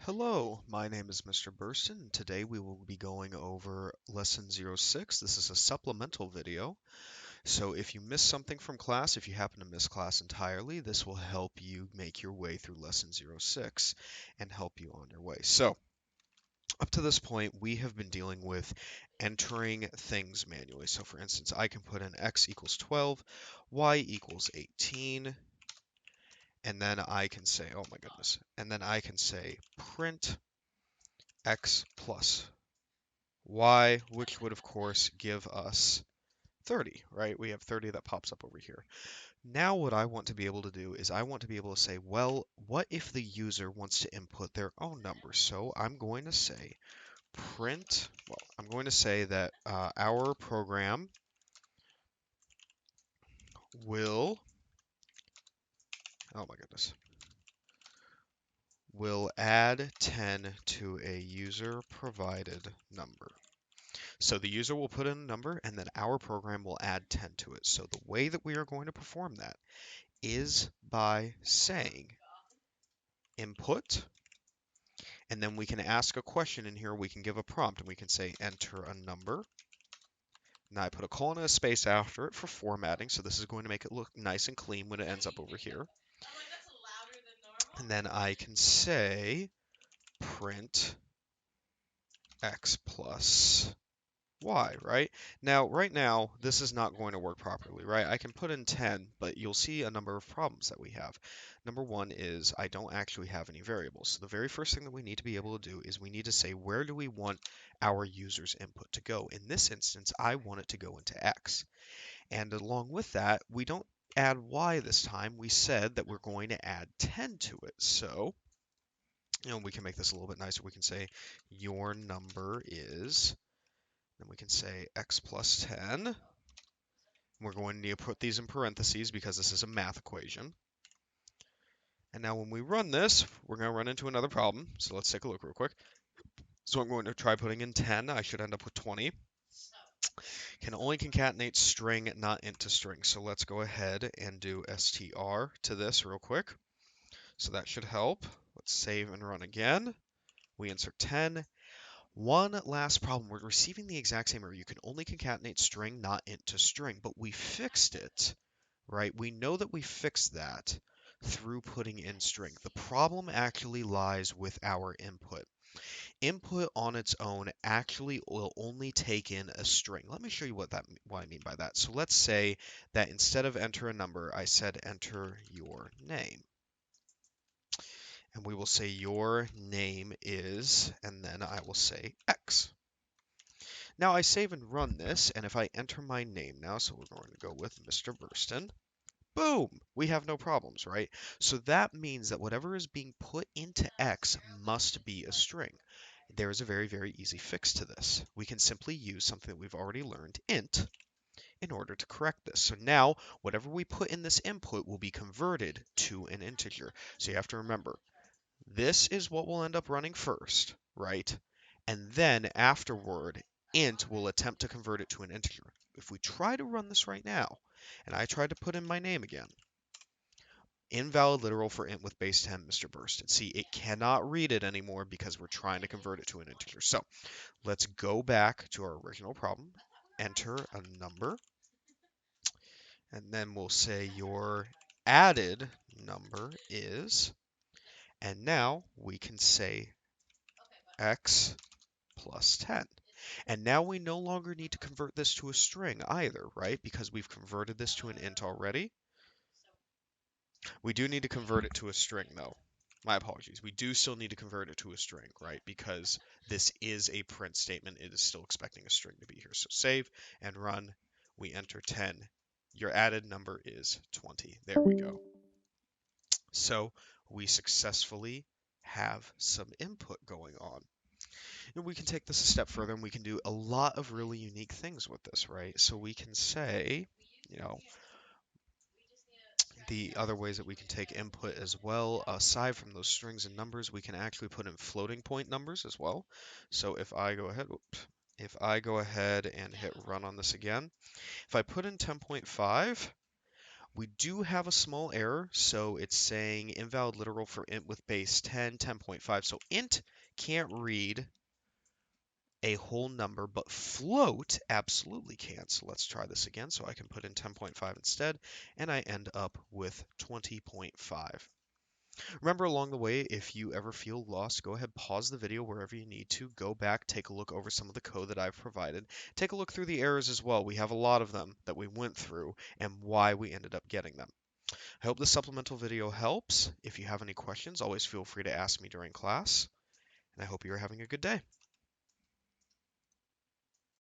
Hello, my name is Mr. Bursten, and today we will be going over Lesson 06. This is a supplemental video, so if you miss something from class, if you happen to miss class entirely, this will help you make your way through Lesson 06 and help you on your way. So, up to this point, we have been dealing with entering things manually. So, for instance, I can put in x equals 12, y equals 18, and then I can say, oh my goodness, and then I can say print x plus y, which would of course give us 30, right? We have 30 that pops up over here. Now what I want to be able to do is I want to be able to say, well, what if the user wants to input their own number? So I'm going to say I'm going to say that our program will, oh my goodness, will add 10 to a user provided number. So the user will put in a number and then our program will add 10 to it. So the way that we are going to perform that is by saying input, and then we can ask a question in here. We can give a prompt and we can say enter a number. Now I put a colon and a space after it for formatting. So this is going to make it look nice and clean when it ends up over here. And then I can say print x plus y, right? Now, right now, this is not going to work properly, right? I can put in 10, but you'll see a number of problems that we have. Number one is I don't actually have any variables. So the very first thing that we need to be able to do is we need to say, where do we want our user's input to go? In this instance, I want it to go into x. And along with that, we don't add y this time. We said that we're going to add 10 to it. So, we can make this a little bit nicer. We can say your number is, then we can say x plus 10. We're going to need to put these in parentheses because this is a math equation. And now when we run this, we're going to run into another problem. So let's take a look real quick. So I'm going to try putting in 10. I should end up with 20. Can only concatenate string, not int to string. So let's go ahead and do str to this real quick. So that should help. Let's save and run again. We insert 10. One last problem, we're receiving the exact same error. You can only concatenate string, not int to string, but we fixed it, right? We know that we fixed that through putting in string. The problem actually lies with our input. Input on its own actually will only take in a string. Let me show you what I mean by that. So let's say that instead of enter a number, I said enter your name. And we will say your name is, and then I will say X. Now I save and run this, and if I enter my name now, so we're going to go with Mr. Bursten, boom, we have no problems, right? So that means that whatever is being put into X must be a string. There is a very, very easy fix to this. We can simply use something that we've already learned, int, in order to correct this. So now, whatever we put in this input will be converted to an integer. So you have to remember, this is what will end up running first, right? And then afterward, int will attempt to convert it to an integer. If we try to run this right now, and I try to put in my name again, invalid literal for int with base 10, Mr. Bursten. See, it cannot read it anymore because we're trying to convert it to an integer. So let's go back to our original problem, enter a number, and then we'll say your added number is, and now we can say x plus 10. And now we no longer need to convert this to a string either, right? Because we've converted this to an int already. We do need to convert it to a string though. My apologies. We do still need to convert it to a string, right? Because this is a print statement. It is still expecting a string to be here. So save and run. We enter 10. Your added number is 20. There we go. So we successfully have some input going on. And we can take this a step further and we can do a lot of really unique things with this, right? So we can say, the other ways that we can take input as well, aside from those strings and numbers, we can actually put in floating point numbers as well. So if I go ahead and hit run on this again, if I put in 10.5, We do have a small error, so it's saying invalid literal for int with base 10, 10.5. So int can't read a whole number, but float absolutely can. So let's try this again. So I can put in 10.5 instead, and I end up with 20.5. Remember along the way, if you ever feel lost, go ahead, pause the video wherever you need to, go back, take a look over some of the code that I've provided, take a look through the errors as well. We have a lot of them that we went through and why we ended up getting them. I hope this supplemental video helps. If you have any questions, always feel free to ask me during class, and I hope you're having a good day.